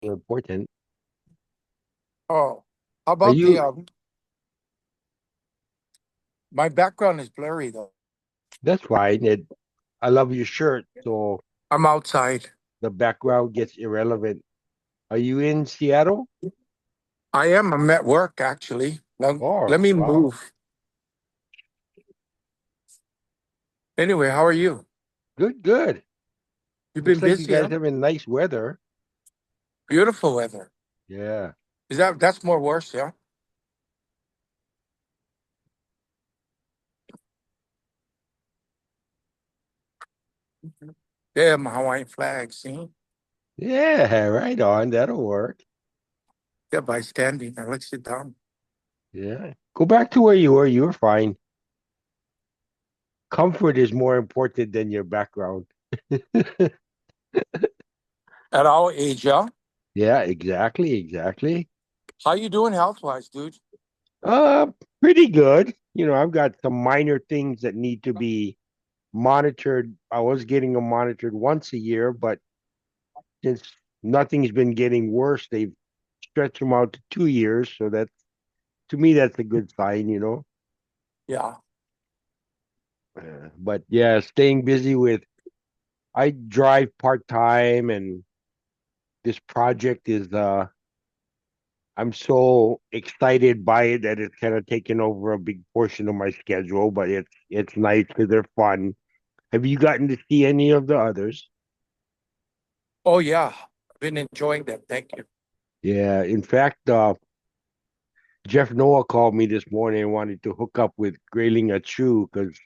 Important. Oh, how Are about the you? my background is blurry though. That's fine. I love your shirt, so I'm outside. the background gets irrelevant. Are you in Seattle? I am. I'm at work actually. Now let Oh, me wow. move. Anyway, how are you? Good, good. You've Looks been like you busy, guys huh? having nice weather. Beautiful weather. Yeah. Is that's more worse, yeah? Damn Hawaiian flag, see? Yeah, right on. That'll work. Yeah, by standing. Now let's sit down. Yeah. Go back to where you were. You were fine. Comfort is more important than your background. At our age, yeah? Yeah, exactly, exactly. How you doing health wise, dude? Uh, Pretty good. I've got some minor things that need to be monitored. I was getting them monitored once a year, but since nothing's been getting worse, they've stretched them out to 2 years. So that's to me, that's a good sign. Yeah. But yeah, staying busy with I drive part time, and this project is I'm so excited by it that it's kind of taken over a big portion of my schedule. But it's nice because they're fun. Have you gotten to see any of the others? Oh yeah. I've been enjoying them. Thank you. Yeah, in fact, Jeff Noah called me this morning and wanted to hook up with Grayling Achu because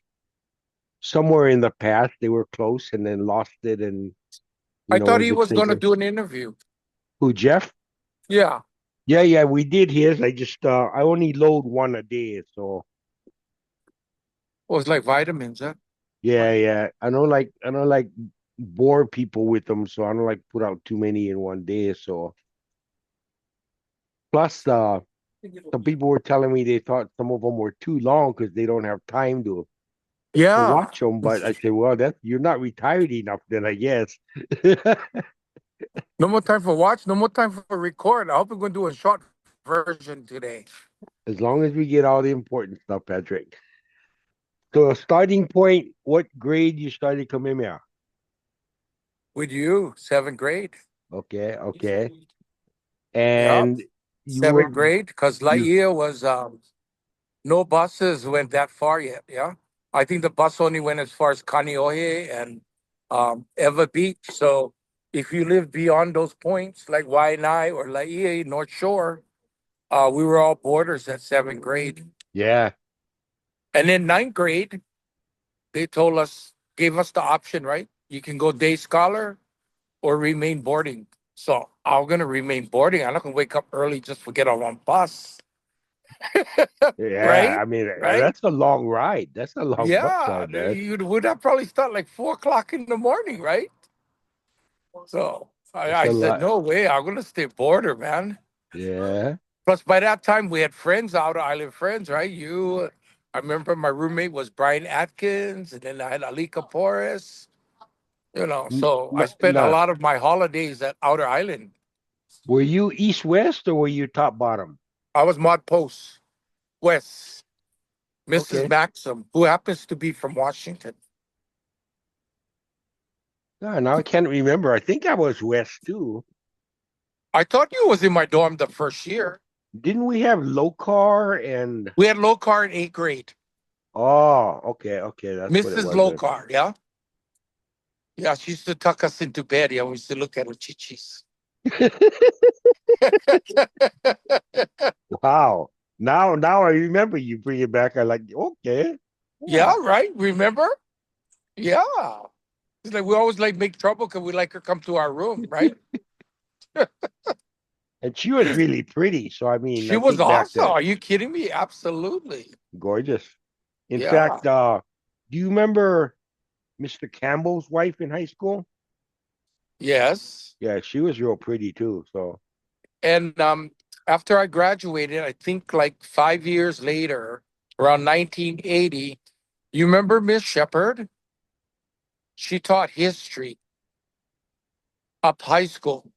somewhere in the past they were close and then lost it, and I thought it he just was seems gonna like do an interview. who Jeff? Yeah. Yeah, yeah, we did his. I just I only load one a day, so It was like vitamins, huh? yeah, yeah. I don't like bore people with them, so I don't like put out too many in one day. So plus, some people were telling me they thought some of them were too long because they don't have time to Yeah. watch them. But I said, well, that you're not retired enough, then I guess. No more time for watch, no more time for record. I hope we're gonna do a short version today. As long as we get all the important stuff, Patrick. So, a starting point, what grade you started coming here? With you, seventh grade. Okay, okay. Yeah. And you were Seventh grade, because you Lightyear was no buses went that far yet. Yeah. I think the bus only went as far as Kaneohe and Eva Beach. So if you live beyond those points, like Waianae or Laie, North Shore, we were all boarders at seventh grade. yeah. And in ninth grade, they told us, gave us the option, right? You can go day scholar or remain boarding. So I'm gonna remain boarding. I'm not gonna wake up early just to get on one bus, Yeah, right? I mean Right? that's a long ride. That's a long bus Yeah, ride, man. you would have probably start like 4 o'clock in the morning, right? So That's I a said, lot. no way, I'm gonna stay boarder, man. Yeah. Plus, by that time, we had friends, outer island friends, right? I remember my roommate was Brian Atkins, and then I had Alika Porras. So I spent a Nah. lot of my holidays at outer island. Were you east west or were you top bottom? I was Mod Post West, Mrs. Okay. Maxim, who happens to be from Washington. No, now I can't remember. I think I was west too. I thought you was in my dorm the first year. Didn't we have low car and We had low car in eighth grade. oh, okay, okay, that's what it Mrs. was Low then. Car, yeah? Yeah, she used to tuck us into bed. Yeah, we used to look at her chichis. Wow. Now I remember you bring it back. I like, okay. Yeah, Yeah. right? Remember? Yeah. It's like we always like make trouble because we like her come to our room, right? And she was really pretty. So I mean, She I was think back awesome. to Are you kidding me? Absolutely. gorgeous. In Yeah. fact, do you remember Mr. Campbell's wife in high school? Yes. Yeah, she was real pretty too. So And after I graduated, I think like 5 years later, around 1980, you remember Miss Shepherd? She taught history up high school.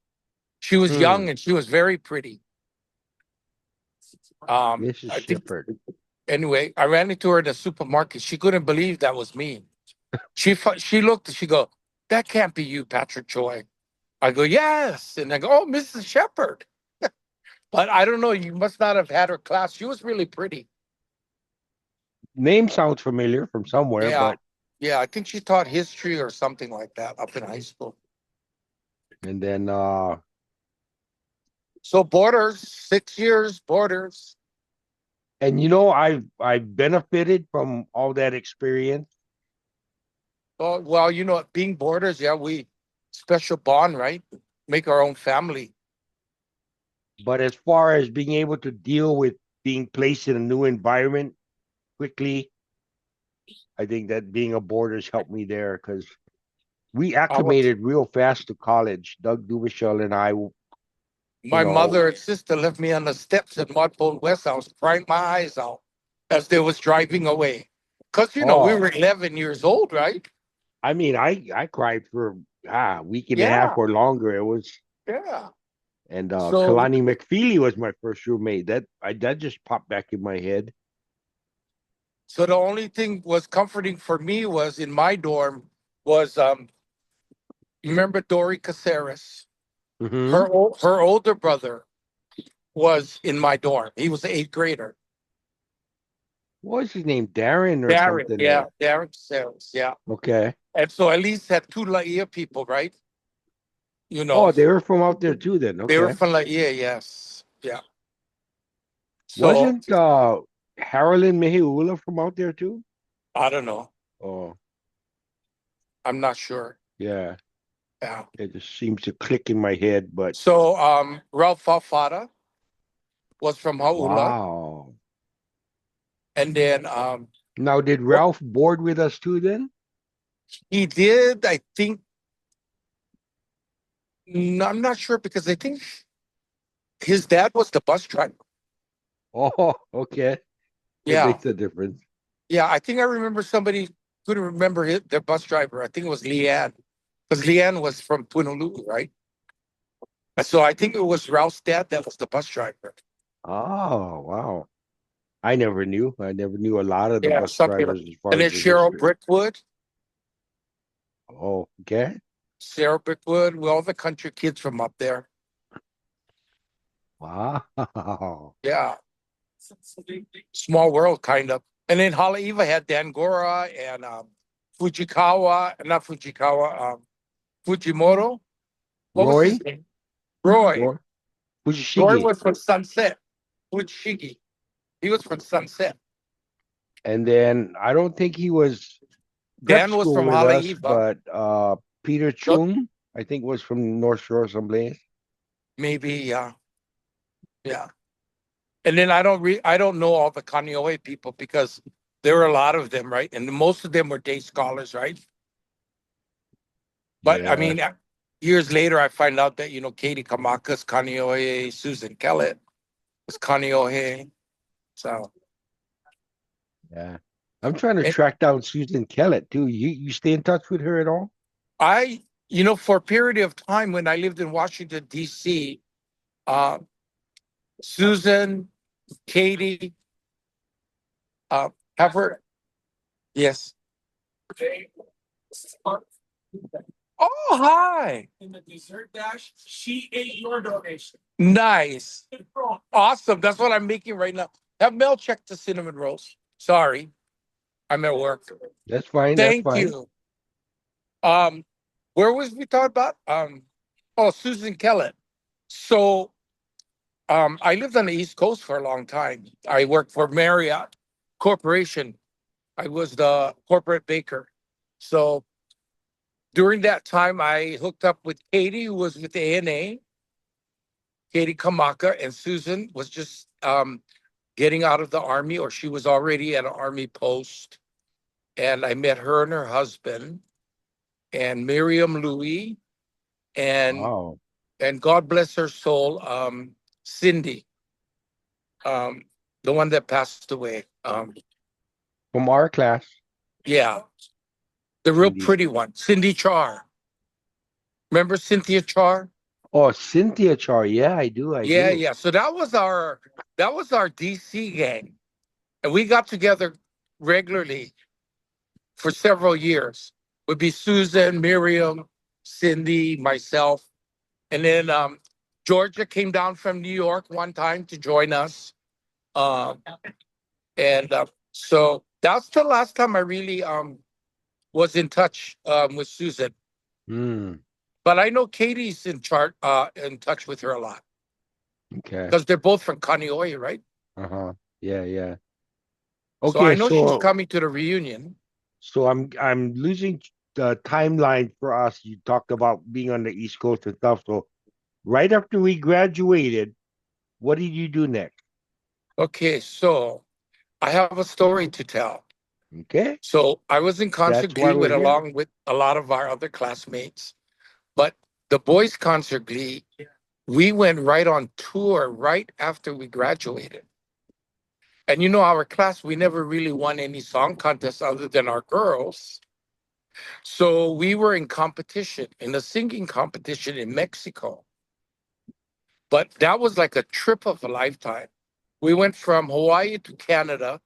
She was Hmm. young and she was very pretty. Mrs. I think Shepherd. anyway, I ran into her in the supermarket. She couldn't believe that was me. She looked. She go, "That can't be you, Patrick Choy." I go, "Yes," and I go, "Oh, Mrs. Shepherd." But I don't know. You must not have had her class. She was really pretty. Name sounds familiar from somewhere, Yeah, but yeah. I think she taught history or something like that up in high school. and then So Borders, 6 years, Borders. and you know I've benefited from all that experience, Well, being Borders, yeah, we special bond, right? Make our own family. but as far as being able to deal with being placed in a new environment quickly, I think that being a boarder's helped me there because we I was acclimated real fast to college. Doug Dumichel and I, you My know, mother and sister left me on the steps at Mudpole West. I was crying my eyes out as they was driving away. Because, we oh, were 11 years old, right? I mean, I cried for a week and a half Yeah, or longer. It was yeah. and So, Kalani McFeely was my first roommate. That just popped back in my head. so the only thing was comforting for me was in my dorm was, you remember Dory Caceres? Hmm. Her older brother was in my dorm. He was the eighth grader. What was his name? Darren or Darren, something? yeah, Darren Caceres, yeah. Okay. And so at least had two Laia people, right? You Oh, know, they were from out there too. Then they were okay. from Laia, yes, yeah. So Wasn't Harlan Mehiula from out there too? I don't know. Oh, I'm not sure. yeah. Yeah. It just seems to click in my head, but So Ralph Alfada was from Haula. wow. And then Now, did what Ralph board with us too then? he did, I think, I'm not sure because I think his dad was the bus driver. Oh, okay. That Yeah. makes a difference. Yeah. I think I remember somebody couldn't remember their bus driver. I think it was Leanne because Leanne was from Punaluu, right? So I think it was Ralph's dad that was the bus driver. Oh, wow. I never knew. I never knew a lot of the Yeah, bus something like. drivers as far And as then the Cheryl history. Brickwood, Oh, okay. Sarah Brickwood, well, all the country kids from up there. Wow. Yeah, small world kind of. And then Haleiwa had Dangora and Fujikawa, not Fujikawa, Fujimoto. What was his Roy? name? Roy. Roy? Roy Fujishigi. was from Sunset. Fujishigi. He was from Sunset. And then I don't think he was prep Dan was school from with us, Haleiwa. but Peter No, Chung, I think was from North Shore someplace. maybe, yeah, yeah. And then I don't know all the Kaneohe people because there were a lot of them, right? And most of them were day scholars, right? But I Yeah, mean, years later, I find out that Katie Kamaka's Kaneohe, Susan Kellett was Kaneohe. So yeah. I'm trying to and track down Susan Kellett too. You stay in touch with her at all? I, for a period of time when I lived in Washington D.C., uh, Susan, Katie, uh, have her. Yes. Oh, hi. In the dessert dash, she ate your donation. Nice. Awesome. That's what I'm making right now. Have Mel check the cinnamon rolls. Sorry, I'm at work. That's fine. That's Thank fine. you. Um, where was we talking about? Oh, Susan Kellett. So, I lived on the East Coast for a long time. I worked for Marriott Corporation. I was the corporate baker. So during that time, I hooked up with Katie, who was with ANA, Katie Kamaka, and Susan was just getting out of the army, or she was already at an army post. And I met her and her husband, and Miriam Louie, and Wow. God bless her soul, Cindy, um, the one that passed away. From our class, Yeah, the real Cindy. pretty one, Cindy Char. Remember Cynthia Char? Oh, Cynthia Char. Yeah, I do. I Yeah, do. yeah. So that was our DC gang, and we got together regularly for several years. Would be Susan, Miriam, Cindy, myself, and then Georgia came down from New York one time to join us, um, and so that's the last time I really was in touch with Susan. Hmm. But I know Katie's in touch with her a lot Okay. because they're both from Kaneohe, right? Uh-huh. Yeah, yeah. So I Okay, know she's so coming to the reunion. I'm losing the timeline for us. You talked about being on the East Coast and stuff. So right after we graduated, what did you do next? Okay, so I have a story to tell. Okay, So I was in that's concert why glee we're with here. along with a lot of our other classmates, but the boys' concert glee, we went right on tour right after we graduated. And our class, we never really won any song contests other than our girls. So we were in competition, in a singing competition in Mexico. But that was like a trip of a lifetime. We went from Hawaii to Canada,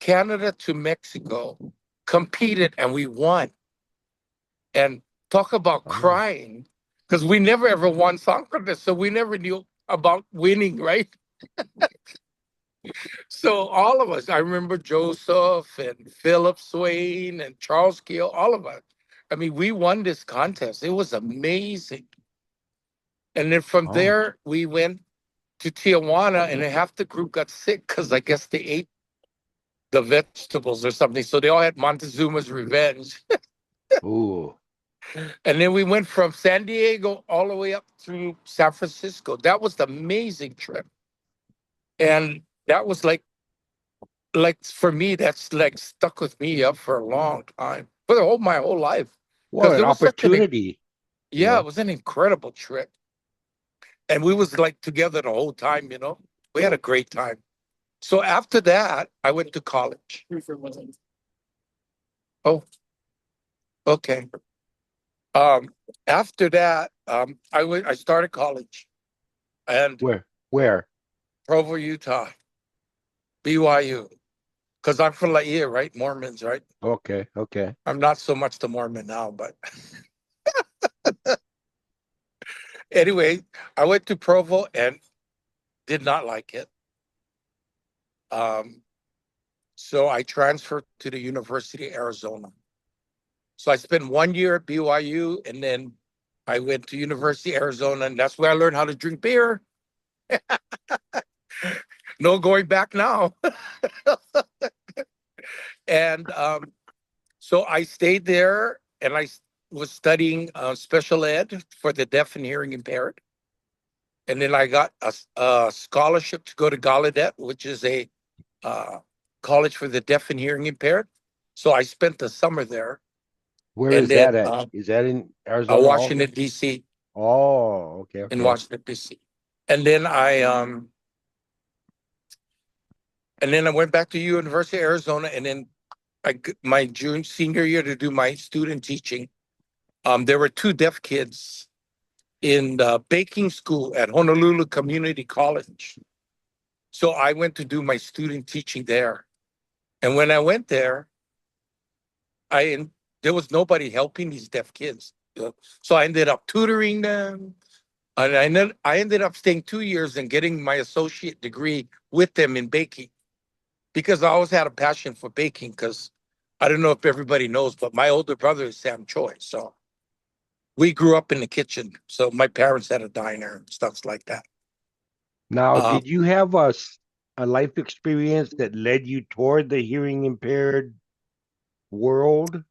Canada to Mexico, competed, and we won. And talk about Oh, crying, because we never ever won song contest, so we never knew about winning, right? So all of us, I remember Joseph and Philip Swain and Charles Gill, all of us. I mean, we won this contest. It was amazing. And then from oh, there, we went to Tijuana, and half the group got sick because I guess they ate the vegetables or something. So they all had Montezuma's revenge. ooh. And then we went from San Diego all the way up through San Francisco. That was the amazing trip. And that was like for me, that's like stuck with me up for a long time. For my whole life. Well, Because an it was such an opportunity, you yeah, it know. was an incredible trip. And we was like together the whole time. We had a great time. So after that, I went to college. Oh, okay. Um, After that, I started college and Where? Where? Provo, Utah, BYU. Because I'm from Laie, right? Mormons, right? Okay, okay. I'm not so much the Mormon now, but anyway, I went to Provo and did not like it. Um, so I transferred to the University of Arizona. So I spent 1 year at BYU, and then I went to University of Arizona, and that's where I learned how to drink beer. No going back now. And so I stayed there, and was studying special ed for the deaf and hearing impaired. And then I got a scholarship to go to Gallaudet, which is a uh, college for the deaf and hearing impaired. So I spent the summer there, Where and is then that at? Is that in Arizona also? Washington D.C. Oh, okay, in okay. Washington D.C. And then I went back to University of Arizona, and then my June senior year to do my student teaching. There were two deaf kids in the baking school at Honolulu Community College. So I went to do my student teaching there. And when I went there, I there was nobody helping these deaf kids. So I ended up tutoring them. And I ended up staying 2 years and getting my associate degree with them in baking because I always had a passion for baking. Because I don't know if everybody knows, but my older brother is Sam Choy. So we grew up in the kitchen. So my parents had a diner and stuff like that. Now, Uh, did you have a life experience that led you toward the hearing impaired world?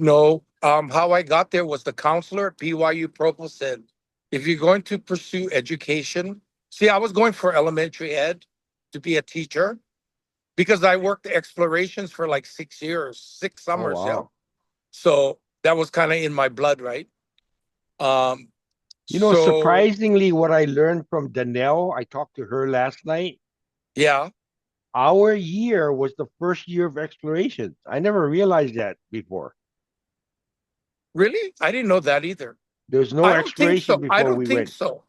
No. How I got there was the counselor at BYU Provo said, if you're going to pursue education, see, I was going for elementary ed to be a teacher because I worked explorations for like 6 years, six Oh, summers, yeah. wow. So that was kind of in my blood, right? Um, You know, so surprisingly, what I learned from Danelle, I talked to her last night. yeah, Our year was the first year of explorations. I never realized that before. really? I didn't know that either. There's no I don't think exploration so. I before don't we think went. so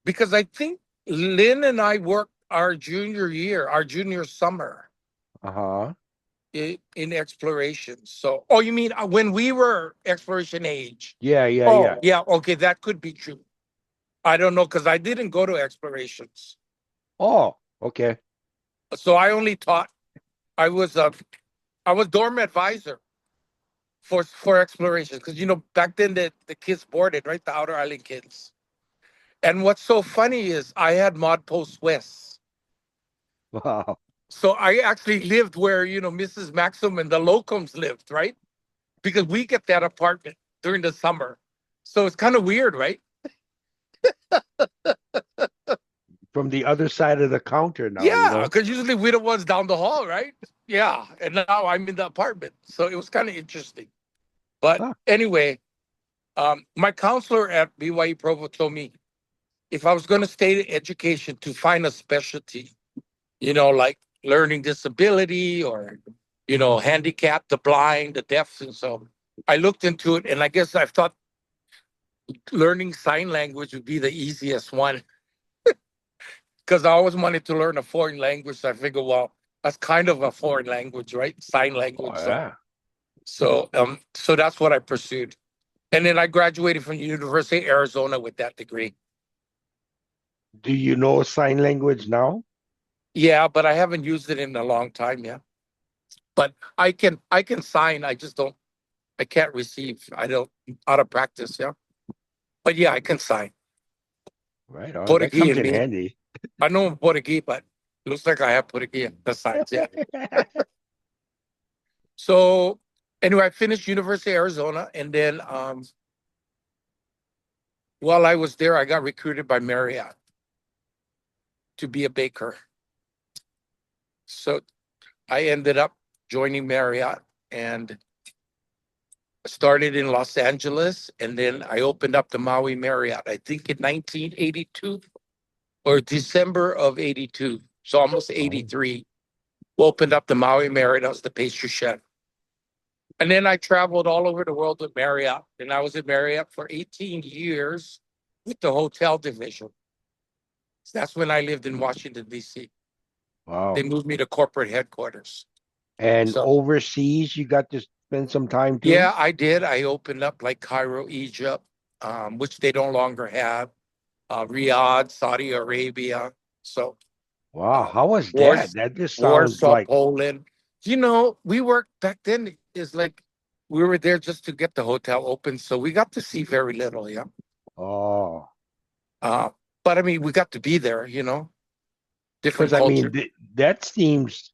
because I think Lynn and I worked our junior year, our junior summer Uh-huh. in exploration. So, oh, you mean when we were exploration age? Yeah, yeah, Oh, yeah. yeah. Okay, that could be true. I don't know because I didn't go to explorations, Oh, okay. so I only taught. I was a I was dorm advisor for explorations because back then the kids boarded, right, the outer island kids. And what's so funny is I had Mod Post West. Wow. So I actually lived where, Mrs. Maxim and the locums lived, right? Because we get that apartment during the summer. So it's kind of weird, right? From the other side of the counter now, you Yeah, know? because usually we're the ones down the hall, right? Yeah. And now I'm in the apartment. So it was kind of interesting. But Huh. anyway, my counselor at BYU Provo told me if I was going to stay in education to find a specialty, like learning disability or, handicap, the blind, the deaf. And so I looked into it and I guess I thought learning sign language would be the easiest one because I always wanted to learn a foreign language. So I figured, well, that's kind of a foreign language, right? Sign Oh, language. So, yeah. so that's what I pursued. And then I graduated from the University of Arizona with that degree. Do you know sign language now? Yeah, but I haven't used it in a long time. Yeah, but I can sign. I can't receive. I don't out of practice. Yeah, but yeah, I can sign Right on. That Portuguese comes and in me. handy. I know Portuguese, but looks like I have Portuguese besides. Yeah. So anyway, I finished University of Arizona, and then while I was there, I got recruited by Marriott to be a baker. So I ended up joining Marriott and started in Los Angeles, and then I opened up the Maui Marriott. I think in 1982 or December of 82, so almost Oh, 83. Opened up the Maui Marriott. I was the pastry chef. And then I traveled all over the world with Marriott. And I was at Marriott for 18 years with the hotel division. So that's when I lived in Washington, D.C. They wow. moved me to corporate headquarters. And So, overseas, you got to spend some time too? yeah, I did. I opened up like Cairo, Egypt, which they no longer have, Riyadh, Saudi Arabia. So, Wow. uh, How was that? Wars, That just sounds Warsaw, like, Poland. We worked back then. Is like we were there just to get the hotel open, so we got to see very little. Yeah, oh, uh, but I mean, we got to be there. because Different I mean, culture. that seems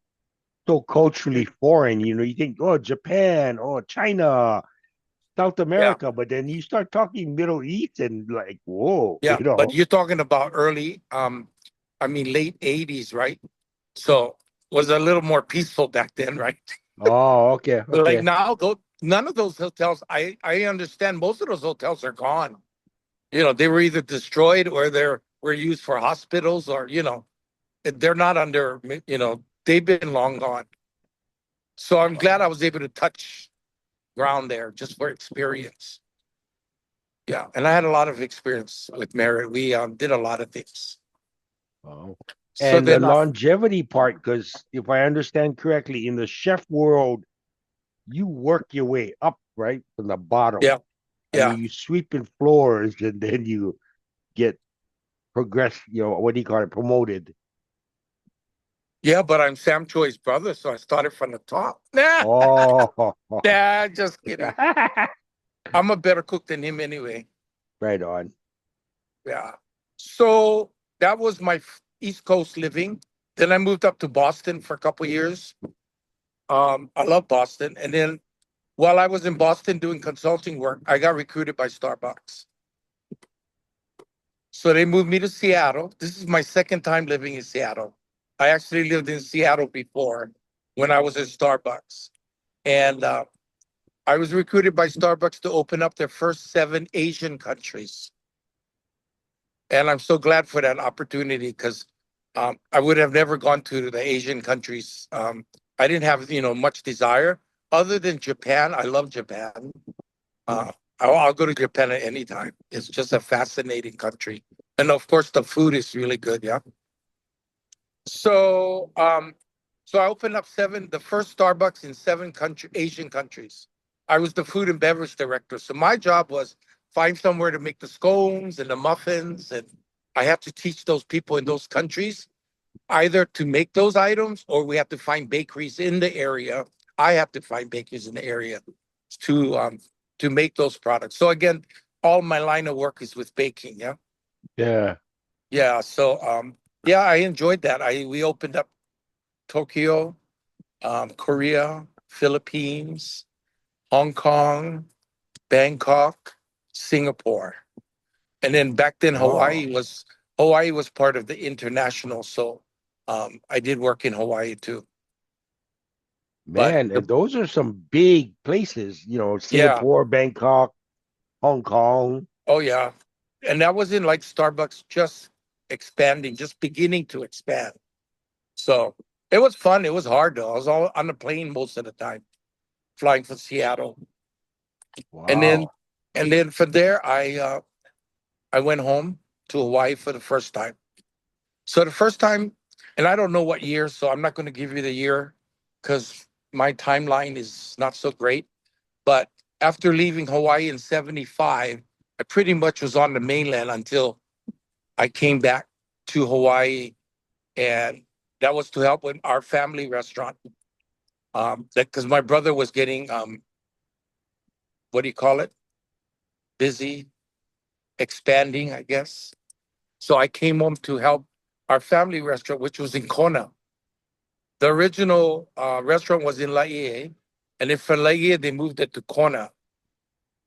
so culturally foreign. You know, you think, oh, Japan, oh, China, South Yeah, America, but then you start talking Middle East and like, whoa, yeah. you But know. you're talking about early, I mean, late '80s, right? So was a little more peaceful back then, right? Oh, okay, Like okay. now, though, none of those hotels. I understand most of those hotels are gone. They were either destroyed or were used for hospitals or they're not under. They've been long gone. So I'm glad I was able to touch ground there just for experience. Yeah, and I had a lot of experience with Merit. We did a lot of things. Wow. So And the then, longevity part, because if I understand correctly, in the chef world, you work your way up, right, from the bottom. yeah, I mean, yeah, you sweeping floors and then you get progress, what do you call it, promoted. yeah. But I'm Sam Choi's brother, so I started from the top. Nah, Oh, nah, just kidding. I'm a better cook than him anyway. right on. Yeah. So that was my East Coast living. Then I moved up to Boston for a couple of years. I love Boston. And then while I was in Boston doing consulting work, I got recruited by Starbucks. So they moved me to Seattle. This is my second time living in Seattle. I actually lived in Seattle before when I was at Starbucks. And I was recruited by Starbucks to open up their first 7 Asian countries. And I'm so glad for that opportunity because I would have never gone to the Asian countries. I didn't have much desire other than Japan. I love Japan. I'll go to Japan at any time. It's just a fascinating country, and of course, the food is really good. Yeah. So, so I opened up the first Starbucks in seven Asian countries. I was the food and beverage director. So my job was find somewhere to make the scones and the muffins, and I have to teach those people in those countries either to make those items or we have to find bakeries in the area. I have to find bakeries in the area to um to make those products. So again, all my line of work is with baking. Yeah. Yeah. Yeah. So yeah, I enjoyed that. We opened up Tokyo, Korea, Philippines, Hong Kong, Bangkok, Singapore. And then back then Oh, Hawaii was part of the international. So I did work in Hawaii too. But man, and those are some big places, yeah, Singapore, Bangkok, Hong Kong. oh yeah. And that was in like Starbucks just expanding, just beginning to expand. So it was fun. It was hard though. I was all on the plane most of the time, flying from Seattle. And then Wow. and then from there I went home to Hawaii for the first time. So the first time, and I don't know what year, so I'm not going to give you the year because my timeline is not so great. But after leaving Hawaii in 75, I pretty much was on the mainland until I came back to Hawaii. And that was to help with our family restaurant. Because my brother was getting, what do you call it? Busy, expanding, I guess. So I came home to help our family restaurant, which was in Kona. The original restaurant was in Laie, and then from Laie they moved it to Kona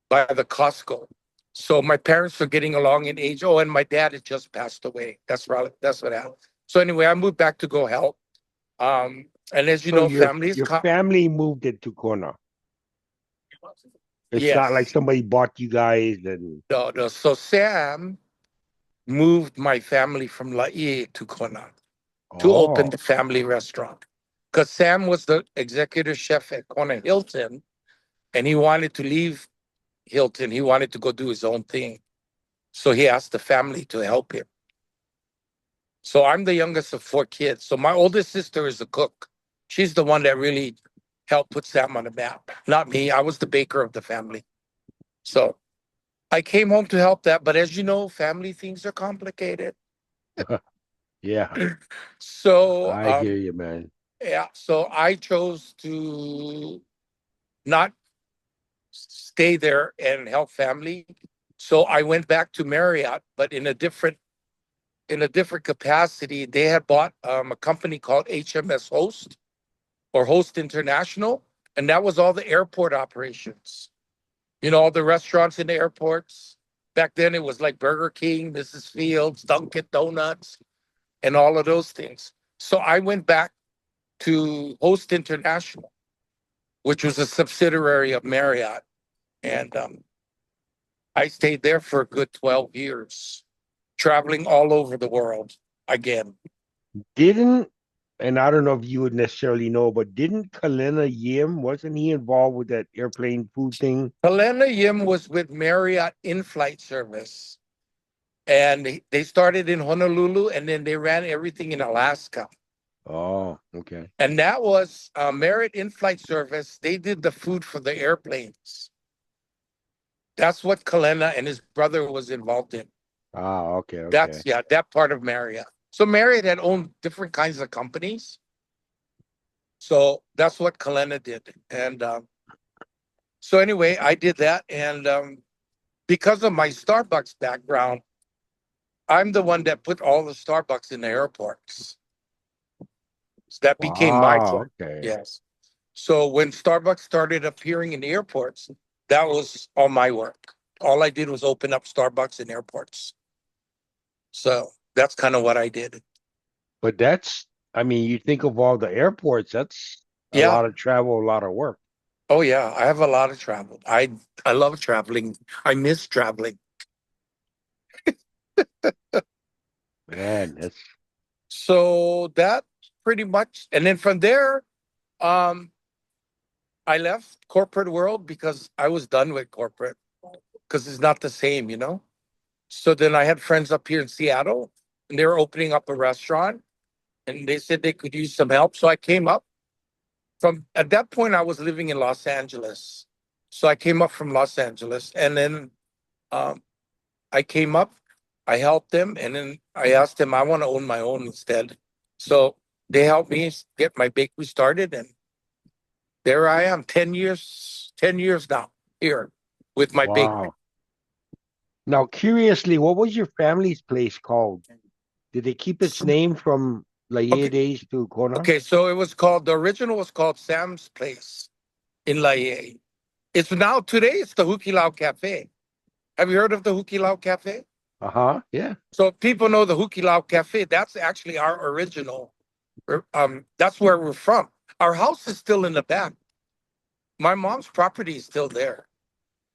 by the Costco. So my parents were getting along in age. Oh, and my dad had just passed away. That's right. That's what happened. So anyway, I moved back to go help. And as you So know, family is your family moved it to Kona. It's not like yes. somebody bought you guys and No. So Sam moved my family from Laie to Kona to open oh, the family restaurant because Sam was the executive chef at Kona Hilton, and he wanted to leave Hilton. He wanted to go do his own thing. So he asked the family to help him. So I'm the youngest of four kids. So my oldest sister is a cook. She's the one that really helped put Sam on the map, not me. I was the baker of the family. So I came home to help that. But as you know, family things are complicated. yeah, So I hear you, man. yeah, so I chose to not stay there and help family. So I went back to Marriott, but in a different capacity. They had bought a company called HMS Host or Host International, and that was all the airport operations. You know, all the restaurants in the airports. Back then, it was like Burger King, Mrs. Fields, Dunkin' Donuts, and all of those things. So I went back to Host International, which was a subsidiary of Marriott, and I stayed there for a good 12 years, traveling all over the world again. Didn't and I don't know if you would necessarily know, but didn't Kalina Yim, wasn't he involved with that airplane food thing? Helena Yim was with Marriott in-flight service, and they started in Honolulu, and then they ran everything in Alaska. Oh, okay. And that was Marriott in-flight service. They did the food for the airplanes. That's what Kalena and his brother was involved in. Ah, okay, That's okay. yeah, that part of Marriott. So Marriott had owned different kinds of companies. So that's what Kalena did. And so anyway, I did that, and because of my Starbucks background, I'm the one that put all the Starbucks in the airports. So that became my Wow, job. okay. Yes. So when Starbucks started appearing in the airports, that was all my work. All I did was open up Starbucks in airports. So that's kind of what I did. But I mean, you think of all the airports, that's a Yeah. lot of travel, a lot of work. Oh yeah. I have a lot of travel. I love traveling. I miss traveling. Man, that's So that pretty much, and then from there, um, I left corporate world because I was done with corporate. because it's not the same, So then I had friends up here in Seattle, and they were opening up a restaurant, and they said they could use some help. So I came up from at that point I was living in Los Angeles. So I came up from Los Angeles, and then um, I came up, I helped them, and then I asked them I want to own my own instead. So they helped me get my bakery started, and there I am, 10 years now here with my bakery. Wow. Now, curiously, what was your family's place called? Did they keep its name from Laie Okay, days to Kona? okay. So the original was called Sam's Place in Laie. It's now today it's the Hukilau Cafe. Have you heard of the Hukilau Cafe? Uh-huh. Yeah. So people know the Hukilau Cafe. That's actually our original. That's where we're from. Our house is still in the back. My mom's property is still there.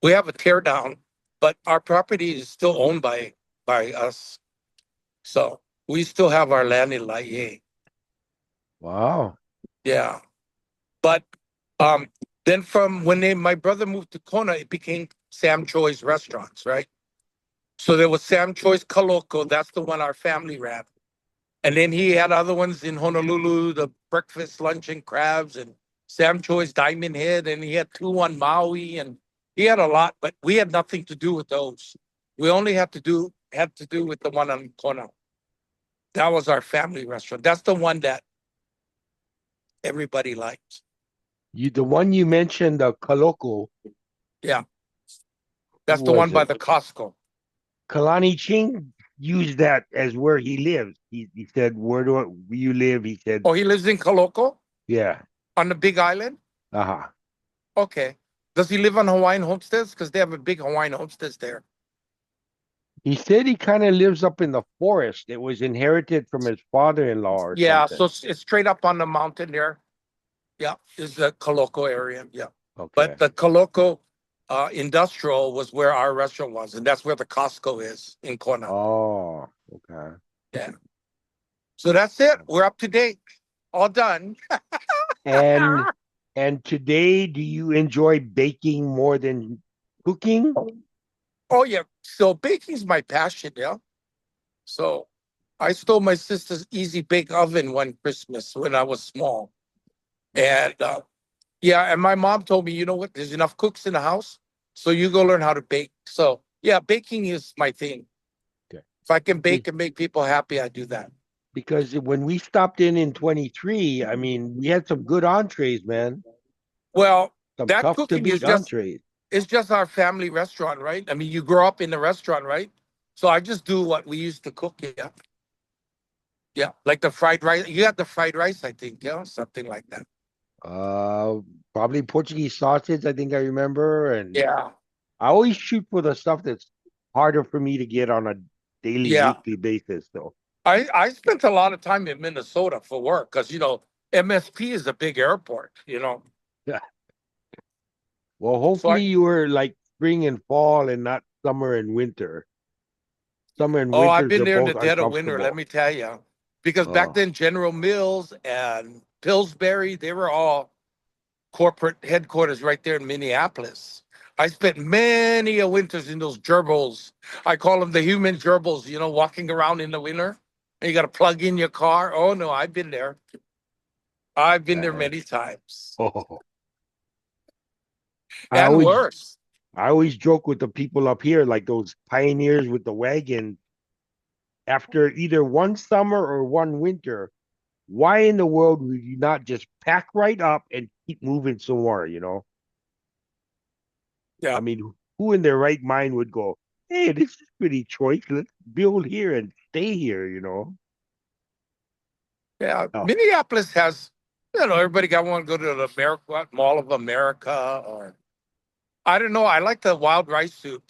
We have a tear down, but our property is still owned by us. So we still have our land in Laie. Wow. Yeah. But um, then from when my brother moved to Kona, it became Sam Choy's restaurants, right? So there was Sam Choy's Kaloko. That's the one our family ran. And then he had other ones in Honolulu, the breakfast, lunch, and crabs, and Sam Choy's Diamond Head, and he had two on Maui, and he had a lot, but we had nothing to do with those. We only had to do with the one on Kona. That was our family restaurant. That's the one that everybody liked. The one you mentioned, the Kaloko, Yeah, who that's the was one by it? the Costco. Kalani Ching used that as where he lives. He said, "Where you live?" He said, Oh, he lives in Kaloko "Yeah." on the Big Island. Uh-huh. Okay. Does he live on Hawaiian homesteads? Because they have a big Hawaiian homesteads there. He said he kind of lives up in the forest. It was inherited from his father-in-law or Yeah, something. so it's straight up on the mountain there. Yeah, is the Coloco area. Yeah. But Okay. the Coloco industrial was where our restaurant was, and that's where the Costco is in Kona. Oh, okay. Yeah. So that's it. We're up to date. All done. And and today, do you enjoy baking more than cooking? Oh yeah. So baking's my passion, yeah. So I stole my sister's easy bake oven one Christmas when I was small. And yeah, and my mom told me, you know what, there's enough cooks in the house. So you go learn how to bake. So yeah, baking is my thing. Okay. If I can Be- bake and make people happy, I do that. Because when we stopped in 23, I mean, we had some good entrees, man. Well, Some that tough to cooking is beat just entrees. it's just our family restaurant, right? I mean, you grow up in the restaurant, right? So I just do what we used to cook, yeah. Yeah. Like the fried rice. You had the fried rice, I think, yeah, something like that. Uh, Probably Portuguese sausage, I think I remember. And Yeah. I always shoot for the stuff that's harder for me to get on a daily, Yeah. weekly basis. So, I spent a lot of time in Minnesota for work because MSP is a big airport. yeah. Well, So hopefully you were like spring and fall and not summer and winter. Summer and I've winters been are there in the both dead of winter, let uncomfortable. me tell you. Because back Oh, then General Mills and Pillsbury, they were all corporate headquarters right there in Minneapolis. I spent many a winters in those gerbils. I call them the human gerbils, walking around in the winter. And you got to plug in your car. Oh, no, I've been there. I've been there man. many times Oh, I and always worse. I always joke with the people up here, like those pioneers with the wagon. After either one summer or one winter, why in the world would you not just pack right up and keep moving somewhere? Yeah. I mean, who in their right mind would go, "Hey, this is pretty choice. Let's build here and stay here?" Yeah. Oh, Minneapolis has, everybody got one go to the America, Mall of America, or I don't know. I like the wild rice soup.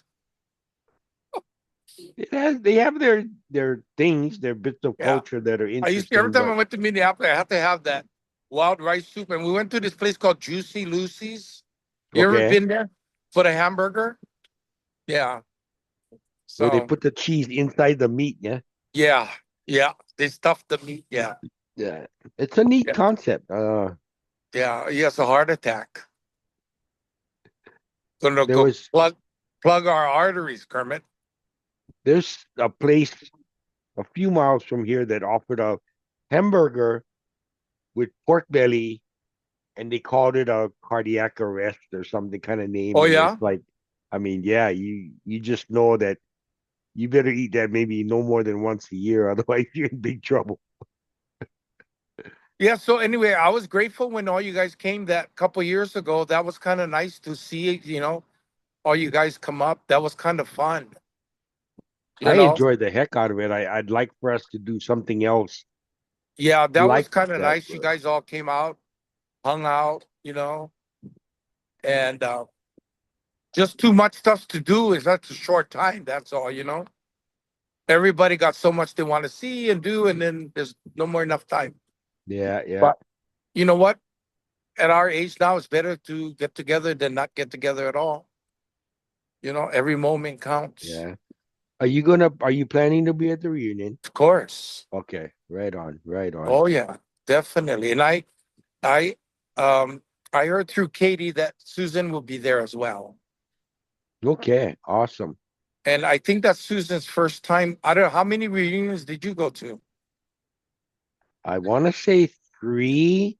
they have their things, their bits of Yeah. culture that are Every interesting, time I but went to Minneapolis, I had to have that wild rice soup. And we went to this place called Juicy Lucy's. You ever okay. been there for the hamburger? Yeah. Where they So put the cheese inside the meat, yeah. yeah, yeah. They stuffed the meat. Yeah. Yeah, it's a neat Yeah. concept. Yeah. He has a heart attack. Gonna There go was plug. plug our arteries, Kermit. There's a place a few miles from here that offered a hamburger with pork belly, and they called it a cardiac arrest or something kind of name. Oh And yeah, it's like, I mean, yeah, you just know that you better eat that maybe no more than once a year, otherwise you're in big trouble. yeah. So anyway, I was grateful when all you guys came that couple years ago. That was kind of nice to see. All you guys come up. That was kind of fun. You I know. enjoyed the heck out of it. I'd like for us to do something else Yeah, that was like kind of that. nice. You guys all came out, hung out. And just too much stuff to do is that's a short time. That's all. Everybody got so much they want to see and do, and then there's no more enough time. Yeah, yeah, But you know what? At our age now, it's better to get together than not get together at all. Every moment counts. yeah. Are you planning to be at the reunion? Of course. Okay, right on, right on. Oh yeah, definitely. And I, um, I heard through Katie that Susan will be there as well. Okay, awesome. And I think that's Susan's first time. I don't know how many reunions did you go to? I want to say three.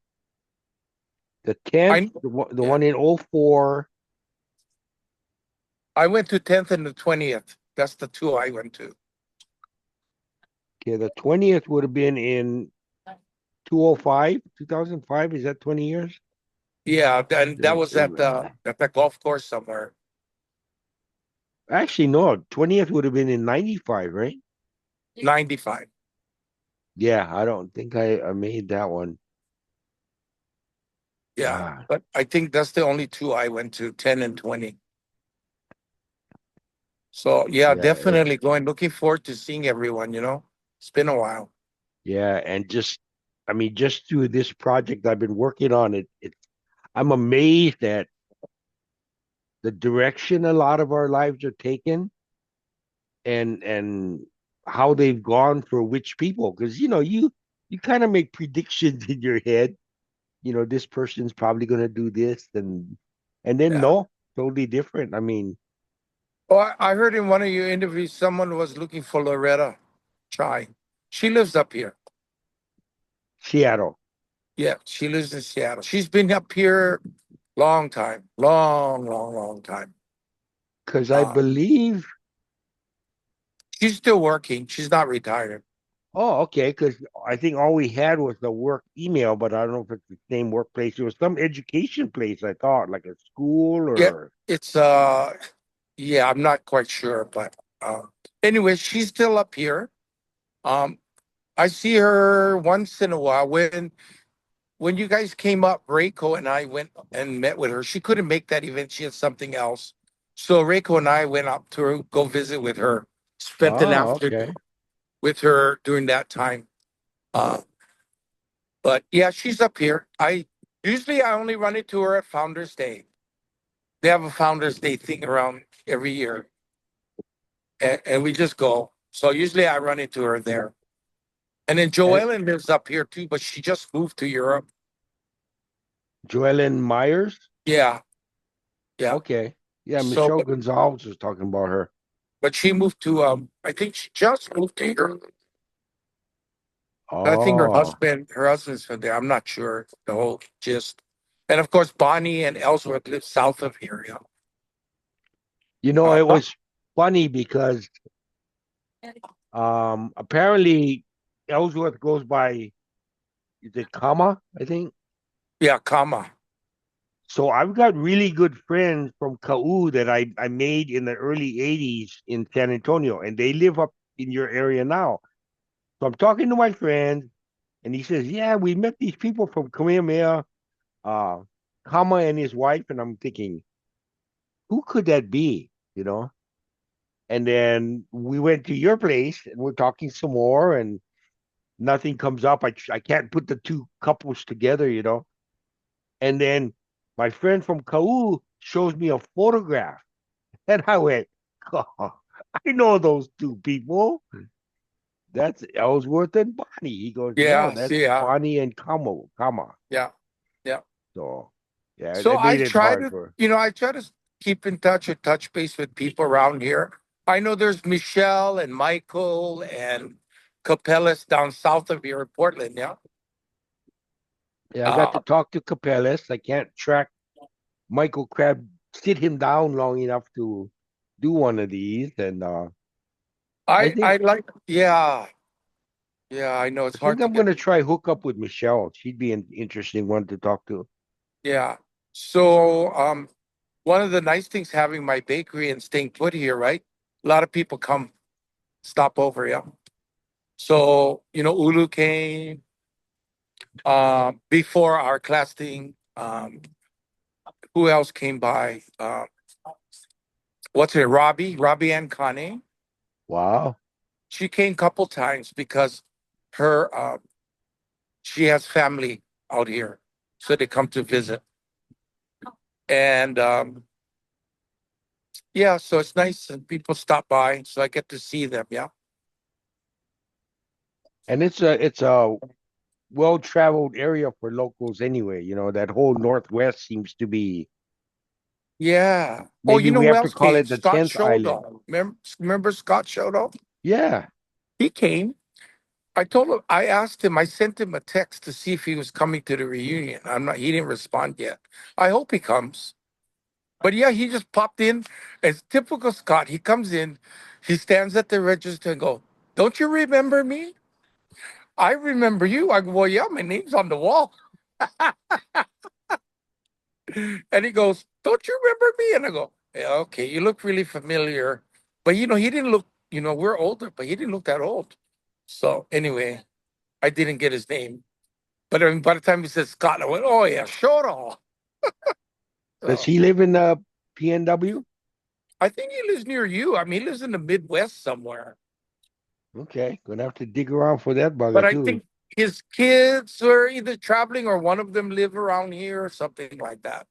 The 10th, I the yeah, one in '04. I went to 10th and the 20th. That's the two I went to. Okay, the 20th would have been in 205, 2005. Is that 20 years? Yeah, and that was at the golf course somewhere. Actually, no, 20th would have been in 95, right? 95. Yeah, I don't think I made that one. Yeah. Ah, But I think that's the only two I went to, 10 and 20. So yeah, yeah, definitely going. Looking forward to seeing everyone. It's been a while. yeah. And I mean, just through this project I've been working on, I'm amazed at the direction a lot of our lives are taken and how they've gone for which people. Because, you kind of make predictions in your head. This person's probably going to do this and then Yeah. no, totally different. I mean, Oh, I heard in one of your interviews someone was looking for Loretta Chai. She lives up here. Seattle, Yeah, she lives in Seattle. She's been up here long time, long, long, long time. because I Uh, believe. she's still working. She's not retired. Oh, okay. Because I think all we had was the work email, but I don't know if it's the same workplace. It was some education place, I thought, like a school Yeah, or. it's yeah, I'm not quite sure, but anyway, she's still up here. Um, I see her once in a while. When you guys came up, Reiko and I went and met with her. She couldn't make that event. She had something else. So Reiko and I went up to go visit with her, spent an Oh, afternoon okay. with her during that time. Uh, but yeah, she's up here. I only run into her at Founders Day. They have a Founders Day thing around every year, and we just go. So usually I run into her there. And then And Joellen lives up here too, but she just moved to Europe. Joellen Myers. Yeah, yeah. Okay. Yeah, So, Michelle Gonzalez was talking about her. but she moved to I think she just moved to Europe. I think her Oh, husband's from there. I'm not sure the whole gist. And of course, Bonnie and Ellsworth live south of here. Yeah. it But was funny because apparently Ellsworth goes by, is it comma, I think. yeah, comma. So I've got really good friends from KU that I made in the early 80s in San Antonio, and they live up in your area now. So I'm talking to my friend, and he says, "Yeah, we met these people from Kamehameha, uh, Kama and his wife." And I'm thinking, who could that be? You know? And then we went to your place and we're talking some more, and nothing comes up. I can't put the two couples together. And then my friend from KU shows me a photograph. And I went, oh, I know those two people. That's Ellsworth and Bonnie. He goes, no, Yeah, that's see, Bonnie and Kama. yeah, yeah. So, yeah, So they I made it try hard to, for. I try to keep in touch or touch base with people around here. I know there's Michelle and Michael and Capellas down south of here in Portland. Yeah. Yeah, I got to Uh, talk to Capellas. I can't track Michael Crab, sit him down long enough to do one of these, and I think I like, yeah, yeah, I know I it's think hard to I'm get. gonna try hook up with Michelle. She'd be an interesting one to talk to. Yeah. So, one of the nice things having my bakery and staying put here, right? A lot of people come stop over. Yeah. So, Ulu came, before our class thing. Who else came by? What's it? Robbie and Connie. Wow. She came a couple times because her, she has family out here. So they come to visit. And, yeah, so it's nice and people stop by, so I get to see them. Yeah, And it's a well-traveled area for locals anyway. That whole Northwest seems to be, yeah. Oh, maybe you know we who have to else call came? it the Scott 10th island. Shodol. Remember Scott Shodol? Yeah. He came. I told him. I asked him. I sent him a text to see if he was coming to the reunion. I'm not. He didn't respond yet. I hope he comes. But yeah, he just popped in. It's typical Scott. He comes in. He stands at the register and go, "Don't you remember me? I remember you." I go, "Well, yeah, my name's on the wall." And he goes, "Don't you remember me?" And I go, "Yeah, okay, you look really familiar." But he didn't look, we're older, but he didn't look that old. So anyway, I didn't get his name. But I mean, by the time he said Scott, I went, "Oh yeah, sure." Does So he live in the PNW? I think he lives near you. I mean, he lives in the Midwest somewhere. Okay, gonna have to dig around for that But bugger I too. think his kids are either traveling or one of them live around here or something like that.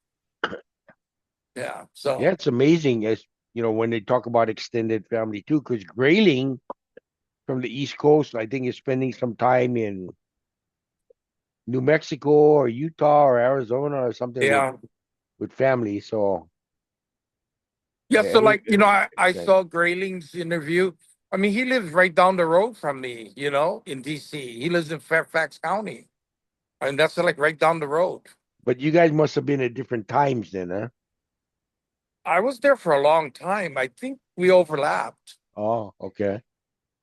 Yeah. Yeah, So it's amazing as when they talk about extended family too, because Grayling from the East Coast, I think is spending some time in New Mexico or Utah or Arizona or something with yeah. with family. So Yeah, so every like, I okay. saw Grayling's interview. I mean, he lives right down the road from me, in DC. He lives in Fairfax County. And that's like right down the road. But you guys must have been at different times then, huh? I was there for a long time. I think we overlapped. Oh, okay.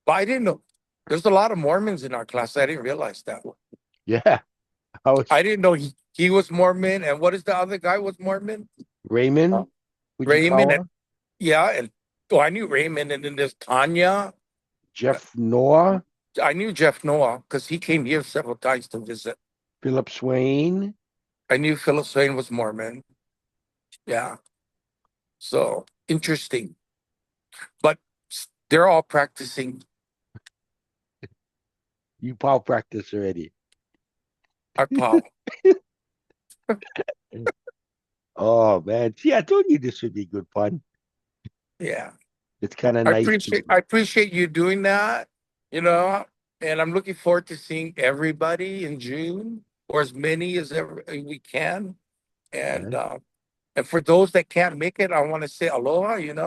But I didn't know. There's a lot of Mormons in our class. I didn't realize that. Yeah. I was I didn't know he was Mormon. And what is the other guy was Mormon? Uh, Raymond Raymond. And, Fujikawa, yeah. And oh, I knew Raymond. And then there's Tanya. Jeff Noah, I knew Jeff Noah because he came here several times to visit. Philip Swain. I knew Philip Swain was Mormon. Yeah. So interesting. But they're all practicing You power practice already. our Paul. Oh man. See, I told you this would be good fun. Yeah. It's kind of I nice appreciate to I appreciate you doing that, you know, and I'm looking forward to seeing everybody in June or as many as ever we can. And yeah. and for those that can't make it, I want to say aloha, And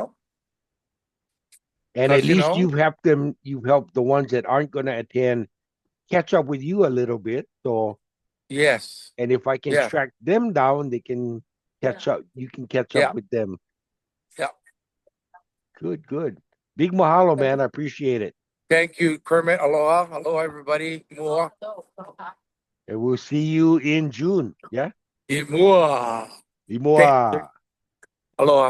at because least you've helped the ones that aren't gonna attend catch up with you a little bit. So yes. and if I can Yeah. track them down, they can catch up. You can catch up Yeah. with them. Yeah. Good, good. Big mahalo, man. I appreciate it. Thank you, Kermit. Aloha. Aloha, everybody. Mua. And we'll see you in June. Yeah? Mua. Imoa. Aloha.